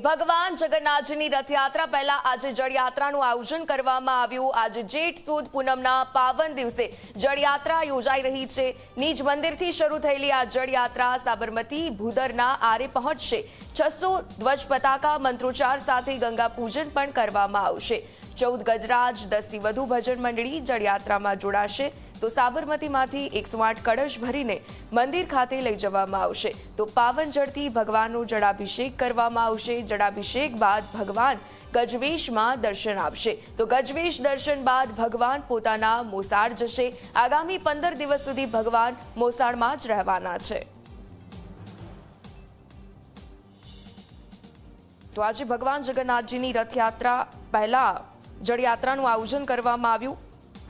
ભગવાન જગન્નાથજીની રથયાત્રા પહેલા આજે જળયાત્રાનું આયોજન કરવામાં આવ્યું। આજે જેઠ સુદ પૂનમના પાવન દિવસે જળયાત્રા યોજાઈ રહી છે। નિજ મંદિરથી શરૂ થયેલી આ જળયાત્રા સાબરમતી ભૂદરના આરે પહોંચશે। 600 ધ્વજ પતાકા મંત્રોચ્ચાર સાથે ગંગા પૂજન પણ કરવામાં આવશે। 14 ગજરાજ 10થી વધુ ભજન મંડળી જળયાત્રામાં જોડાશે। તો સાબરમતીમાંથી 108 કળશ ભરીને મંદિર ખાતે લઈ જવામાં આવશે। તો પાવન જળથી ભગવાનનો જળાભિષેક કરવામાં આવશે। જળાભિષેક બાદ ભગવાન ગજવેશમાં દર્શન આપશે। તો ગજવેશ દર્શન બાદ ભગવાન પોતાના મોસાળ જશે। આગામી 15 દિવસ સુધી ભગવાન મોસાળમાં જ રહેવાના છે। તો આજે ભગવાન જગન્નાથજીની રથયાત્રા પહેલા જળયાત્રાનું આયોજન કરવામાં આવ્યું।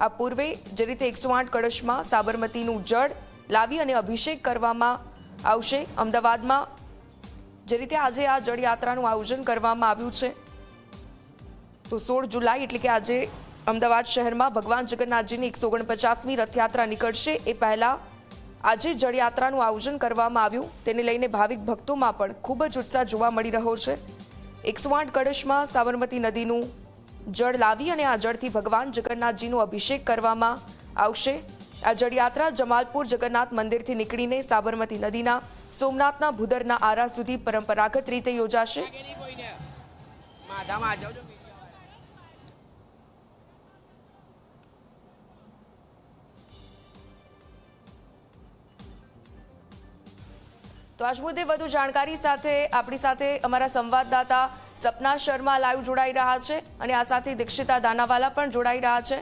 આ પૂર્વે જે રીતે 108 કળશમાં સાબરમતીનું જળ લાવી અને અભિષેક કરવામાં આવશે। અમદાવાદમાં જે રીતે આજે આ જળયાત્રાનું આયોજન કરવામાં આવ્યું છે તો 16 જુલાઈ એટલે કે આજે અમદાવાદ શહેરમાં ભગવાન જગન્નાથજીની 149મી રથયાત્રા નીકળશે। એ પહેલા આજે જળયાત્રાનું આયોજન કરવામાં આવ્યું। તેને લઈને ભાવિક ભક્તોમાં પણ ખૂબ જ ઉત્સાહ જોવા મળી રહ્યો છે। 108 કળશમાં સાબરમતી નદીનું જળ લાવી અને આ જળથી ભગવાન જગન્નાથજીનો અભિષેક કરવામાં આવશે। આ જળયાત્રા જમાલપુર જગન્નાથ મંદિરથી નીકળીને સાબરમતી નદીના સોમનાથના ભૂદરના આરા સુધી પરંપરાગત રીતે યોજાશે। તો આજ મુદ્દે વધુ જાણકારી સાથે આપણી સાથે અમારા સંવાદદાતા સપના શર્મા લાઈવ જોડાઈ રહ્યા છે અને આ સાથે દીક્ષિતા દાનાવાલા પણ જોડાઈ રહ્યા છે।